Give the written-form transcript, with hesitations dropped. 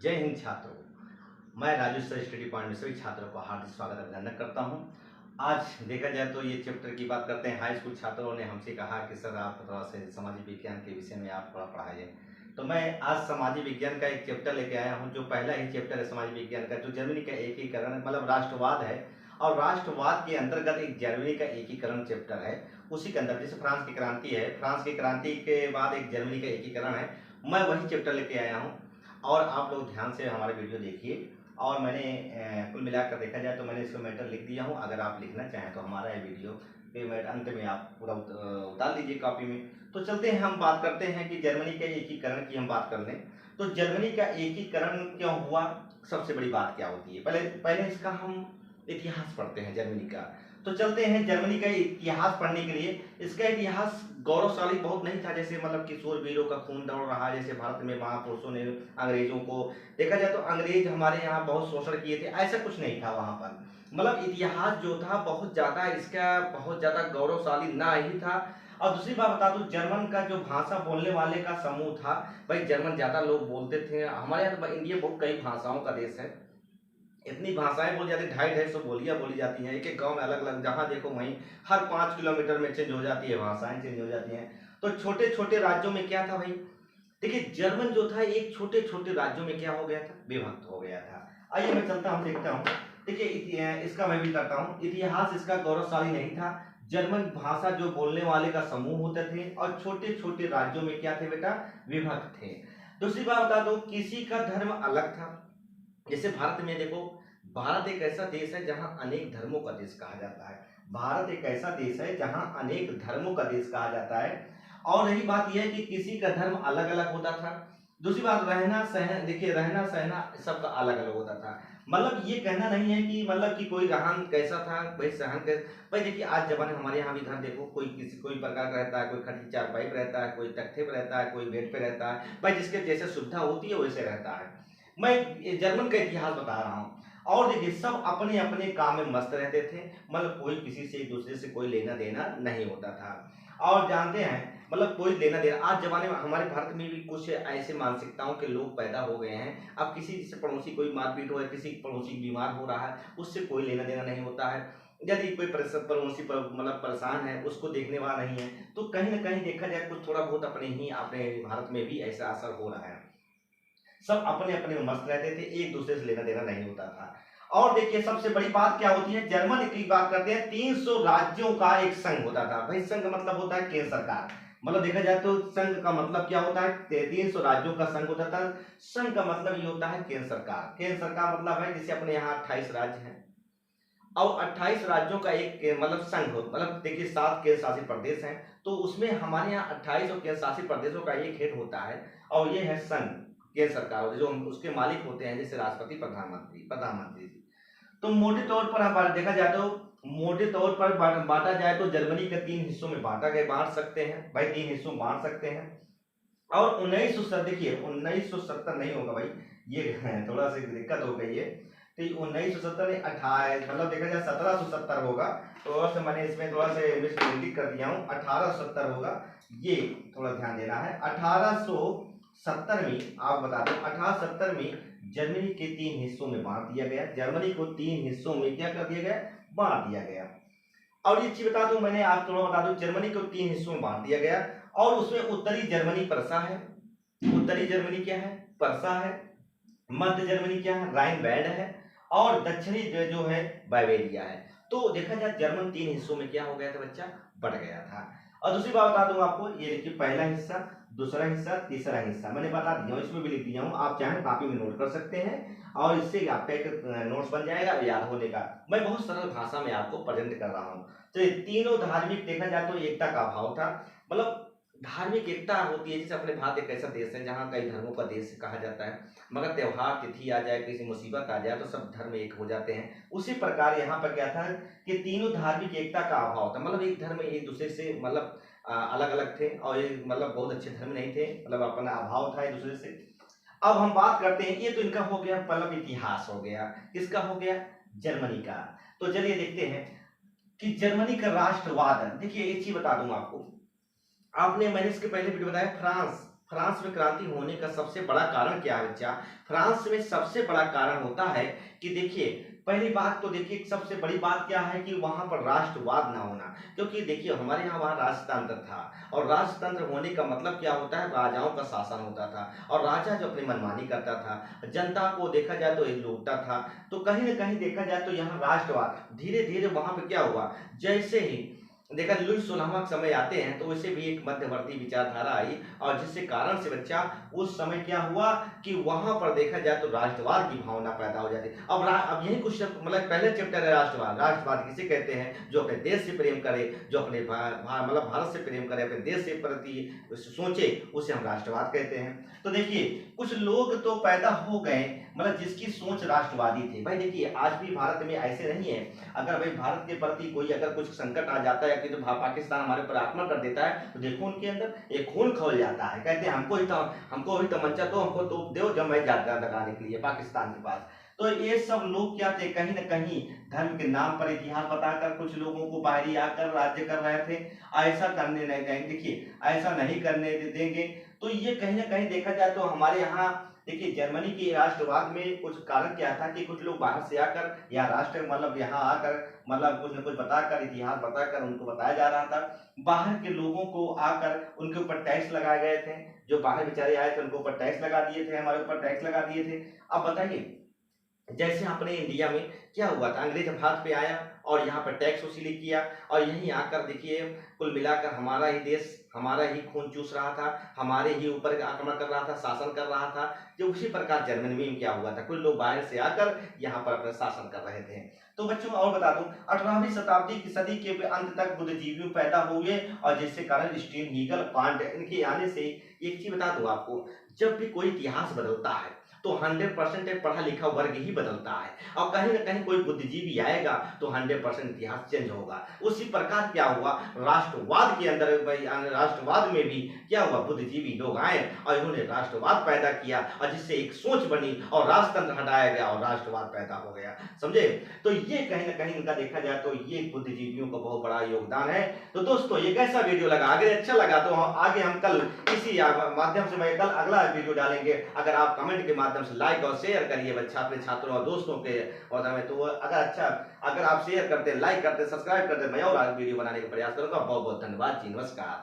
जय हिंद छात्रों। मैं राजू सर स्टडी पॉइंट में सभी छात्रों को हार्दिक स्वागत अभिनंदन करता हूं। आज देखा जाए तो ये चैप्टर की बात करते हैं। हाई स्कूल छात्रों ने हमसे कहा कि सर आप थोड़ा सा सामाजिक विज्ञान के विषय में आप थोड़ा पढ़ाइए, तो मैं आज सामाजिक विज्ञान का एक चैप्टर लेके आया हूं। जो पहला ही चैप्टर है सामाजिक विज्ञान का, जो जर्मनी का एकीकरण मतलब राष्ट्रवाद है, और राष्ट्रवाद के अंतर्गत एक जर्मनी का एकीकरण चैप्टर है। उसी के अंदर जैसे फ्रांस की क्रांति है, फ्रांस की क्रांति के बाद एक जर्मनी का एकीकरण है, मैं वही चैप्टर लेके आया हूँ। और आप लोग ध्यान से हमारे वीडियो देखिए। और मैंने कुल मिलाकर देखा जाए तो मैंने इसको मैटर लिख दिया हूँ। अगर आप लिखना चाहें तो हमारा ये वीडियो के अंत में आप पूरा उतार लीजिए कॉपी में। तो चलते हैं, हम बात करते हैं कि जर्मनी के एकीकरण की हम बात कर लें तो जर्मनी का एकीकरण क्यों हुआ, सबसे बड़ी बात क्या होती है। पहले पहले इसका हम इतिहास पढ़ते हैं जर्मनी का। तो चलते हैं जर्मनी का इतिहास पढ़ने के लिए। इसका इतिहास गौरवशाली बहुत नहीं था, जैसे मतलब कि शूरवीरों का खून दौड़ रहा, जैसे भारत में महापुरुषों ने अंग्रेजों को, देखा जाए तो अंग्रेज हमारे यहाँ बहुत शोषण किए थे, ऐसा कुछ नहीं था वहाँ पर। मतलब इतिहास जो था बहुत ज़्यादा, इसका बहुत ज़्यादा गौरवशाली ना ही था। और दूसरी बात बता दूं, जर्मन का जो भाषा बोलने वाले का समूह था, भाई जर्मन ज़्यादा लोग बोलते थे। हमारे यहाँ तो इंडिया बहुत कई भाषाओं का देश है, इतनी भाषाएं बोली जाती, 250-250 बोलियां बोली जाती हैं। एक एक गांव में अलग अलग, जहां देखो वहीं हर 5 किलोमीटर में चेंज हो जाती है, भाषाएं चेंज हो जाती हैं। तो छोटे छोटे राज्यों में क्या था भाई, देखिए जर्मन जो था एक छोटे छोटे राज्यों में क्या हो गया था, विभक्त हो गया था। आइए मैं चलता हूँ, देखता हूँ। देखिए इसका मैं भी करता हूँ। इतिहास इसका गौरवशाली नहीं था। जर्मन भाषा जो बोलने वाले का समूह होते थे, और छोटे छोटे राज्यों में क्या थे बेटा, विभक्त थे। दूसरी बात बता दो, किसी का धर्म अलग था। जैसे भारत में देखो, भारत एक ऐसा देश है जहां अनेक धर्मों का देश कहा जाता है। भारत एक ऐसा देश है जहां अनेक धर्मों का देश कहा जाता है। और रही बात यह है कि किसी का धर्म अलग अलग होता था। दूसरी बात, रहना सहना, देखिए रहना सहना सबका अलग अलग होता था। मतलब ये कहना नहीं है कि मतलब कि कोई रहन कैसा था, भाई सहन कैसा। भाई देखिए आज जमाने हमारे यहाँ भी घर देखो, कोई किसी कोई प्रकार का रहता है, कोई खटी चारपाई पे रहता है, कोई तख्ते पे रहता है, कोई बेड पे रहता है। भाई जिसके जैसे सुविधा होती है वैसे रहता है। मैं जर्मन का इतिहास बता रहा हूँ। और देखिए सब अपने अपने काम में मस्त रहते थे, मतलब कोई किसी से एक दूसरे से कोई लेना देना नहीं होता था। और जानते हैं मतलब कोई लेना देना, आज जमाने में हमारे भारत में भी कुछ ऐसे मानसिकताओं के लोग पैदा हो गए हैं। अब किसी से पड़ोसी कोई मारपीट हो या किसी पड़ोसी बीमार हो रहा है, उससे कोई लेना देना नहीं होता है। यदि कोई पड़ोसी पर मतलब परेशान है, उसको देखने वाला नहीं है, तो कहीं ना कहीं देखा जाए कुछ थोड़ा बहुत अपने भारत में भी ऐसा असर हो रहा है। सब अपने अपने में मस्त रहते थे, एक दूसरे से लेना देना नहीं होता था। और देखिए सबसे बड़ी बात क्या होती है, जर्मन की बात करते हैं, 300 राज्यों का एक संघ होता था। भाई संघ मतलब होता है केंद्र सरकार। मतलब देखा जाए तो संघ का मतलब क्या होता है, 300 राज्यों का संघ होता था। संघ का मतलब ये होता है केंद्र सरकार। केंद्र सरकार मतलब है जैसे अपने यहाँ 28 राज्य हैं, और 28 राज्यों का एक मतलब संघ हो, मतलब देखिए 7 केंद्र शासित प्रदेश हैं, तो उसमें हमारे यहाँ 28 और केंद्र शासित प्रदेशों का एक हेड होता है, और ये है संघ, केंद्र सरकार होती है, जो उसके मालिक होते हैं जैसे राष्ट्रपति, प्रधानमंत्री जी। तो मोटे तौर पर हम देखा जाए तो मोटे तौर पर बांटा जाए तो जर्मनी के 3 हिस्सों में बांट सकते हैं भाई, 3 हिस्सों में बांट सकते हैं। और 1970, देखिए 1970 नहीं होगा भाई, ये थोड़ा सी दिक्कत हो गई है। तो 1970 में 28 मतलब देखा जाए 1770 होगा, तो और से मैंने इसमें थोड़ा से मिसप्रिंटिंग कर दिया हूँ, 1870 होगा, ये थोड़ा ध्यान देना है। 1870 में आप बता दो, 1870 में जर्मनी के 3 हिस्सों में बांट दिया गया। जर्मनी को 3 हिस्सों में क्या कर दिया गया, बांट दिया गया। और ये चीज बता दूं, मैंने आप थोड़ा बता दूं, जर्मनी को 3 हिस्सों में बांट दिया गया, और उसमें उत्तरी जर्मनी परसा है, उत्तरी जर्मनी क्या है, परसा है। मध्य जर्मनी क्या है, राइन बैंड है। और दक्षिणी जो है बाइवेरिया है। तो देखा जाए जर्मन 3 हिस्सों में क्या हो गया था बच्चा, बढ़ गया था। और दूसरी बात बता दूं आपको, ये देखिए पहला हिस्सा, दूसरा हिस्सा, तीसरा हिस्सा मैंने बता दिया हूं, इसमें भी लिख दिया हूं, आप चाहें कॉपी में नोट कर सकते हैं, और इससे आपका एक नोट्स बन जाएगा याद होने का। मैं बहुत सरल भाषा में आपको प्रेजेंट कर रहा हूं। तो ये तीनों धार्मिक देखा जाए तो एकता का अभाव था। मतलब धार्मिक एकता होती है, जैसे अपने भारत एक ऐसा देश है जहाँ कई धर्मों का देश कहा जाता है, मगर त्योहार तिथि आ जाए, किसी मुसीबत आ जाए तो सब धर्म एक हो जाते हैं। उसी प्रकार यहाँ पर क्या था कि तीनों धार्मिक एकता का अभाव था। मतलब एक धर्म एक दूसरे से मतलब अलग अलग थे, और ये मतलब बहुत अच्छे धर्म नहीं थे, मतलब अपना अभाव था एक दूसरे से। अब हम बात करते हैं, ये तो इनका हो गया मतलब इतिहास हो गया, किसका हो गया, जर्मनी का। तो चलिए देखते हैं कि जर्मनी का राष्ट्रवाद। देखिए एक चीज बता दूं आपको, आपने मैंने इसके पहले वीडियो बताया, फ्रांस फ्रांस में क्रांति होने का सबसे बड़ा कारण क्या है बच्चा? फ्रांस में सबसे बड़ा कारण होता है कि देखिए, पहली बात तो देखिए, सबसे बड़ी बात क्या है कि वहां पर राष्ट्रवाद ना होना। क्योंकि देखिए, हमारे यहाँ वहाँ राजतंत्र था, और राजतंत्र होने का मतलब क्या होता है, राजाओं का शासन होता था, और राजा जो अपनी मनमानी करता था, जनता को देखा जाए तो ये लूटता था। तो कहीं ना कहीं देखा जाए तो यहाँ राष्ट्रवाद धीरे धीरे वहां पे क्या हुआ, जैसे ही देखा लुई सोलहवां के समय आते हैं तो उसे भी एक मध्यवर्ती विचारधारा आई, और जिससे कारण से बच्चा उस समय क्या हुआ कि वहां पर देखा जाए तो राष्ट्रवाद की भावना पैदा हो जाती। अब यही कुछ मतलब पहले चैप्टर है राष्ट्रवाद। राष्ट्रवाद किसे कहते हैं? जो अपने देश से प्रेम करे, जो अपने मतलब भारत से प्रेम करे, अपने देश से प्रति सोचे, उसे हम राष्ट्रवाद कहते हैं। तो देखिए, कुछ लोग तो पैदा हो गए मतलब जिसकी सोच राष्ट्रवादी थी। भाई देखिए, आज भी भारत में ऐसे नहीं है, अगर भाई भारत के प्रति कोई अगर कुछ संकट आ जाता है कि तो पाकिस्तान हमारे ऊपर आक्रमण कर देता है, तो देखो उनके अंदर एक खून खौल जाता है, कहते हैं हमको ही तमंचा दो, हमको तोप दो, जब मैं जाता लगाने के लिए पाकिस्तान के पास। तो ये सब लोग क्या थे, कहीं ना कहीं धर्म के नाम पर इतिहास बताकर कुछ लोगों को बाहरी आकर राज्य कर रहे थे। ऐसा करने नहीं देंगे, देखिए ऐसा नहीं करने देंगे। तो ये कहीं ना कहीं देखा जाए तो हमारे यहाँ देखिए, जर्मनी के राष्ट्रवाद में कुछ कारण क्या था कि कुछ लोग बाहर से आकर या राष्ट्र मतलब यहाँ आकर मतलब कुछ न कुछ बताकर, इतिहास बताकर उनको बताया जा रहा था। बाहर के लोगों को आकर उनके ऊपर टैक्स लगाए गए थे, जो बाहर बेचारे आए थे उनके ऊपर टैक्स लगा दिए थे, हमारे ऊपर टैक्स लगा दिए थे। अब बताइए, जैसे अपने इंडिया में क्या हुआ था, अंग्रेज भारत पे आया और यहाँ पर टैक्स वसूली किया, और यहीं आकर देखिए कुल मिलाकर हमारा ही देश, हमारा ही खून चूस रहा था, हमारे ही ऊपर आक्रमण कर रहा था, शासन कर रहा था। जो उसी प्रकार जर्मनी में क्या हुआ था, कुछ लोग बाहर से आकर यहाँ पर अपना शासन कर रहे थे। तो बच्चों और बता दूं, 18वीं शताब्दी की सदी के अंत तक बुद्धिजीवी पैदा हुए, और जिसके कारण स्टीन हीगल, कांट, इनके आने से एक चीज बता दूं आपको, जब भी कोई इतिहास बदलता है तो 100% एक पढ़ा लिखा वर्ग ही बदलता है, और कहीं ना कहीं कोई बुद्धिजीवी आएगा तो 100% इतिहास चेंज होगा। उसी प्रकार क्या हुआ, राष्ट्रवाद के अंदर, राष्ट्रवाद में भी क्या हुआ, बुद्धिजीवी लोग आए और इन्होंने राष्ट्रवाद पैदा किया, और जिससे एक सोच बनी और राजतंत्र हटाया गया और राष्ट्रवाद पैदा हो गया। समझे? तो ये कहीं ना कहीं इनका देखा जाए तो ये बुद्धिजीवियों का बहुत बड़ा योगदान है। तो दोस्तों, ये कैसा वीडियो लगा? अगर अच्छा लगा तो आगे हम कल इसी माध्यम से मैं कल अगला वीडियो डालेंगे। अगर आप कमेंट के माध्यम से लाइक और शेयर करिए बच्चा अपने छात्रों और दोस्तों के, और हमें तो अगर आप शेयर करते, लाइक करते, सब्सक्राइब करते, मैं और वीडियो बनाने का प्रयास करूंगा। बहुत बहुत धन्यवाद जी, नमस्कार।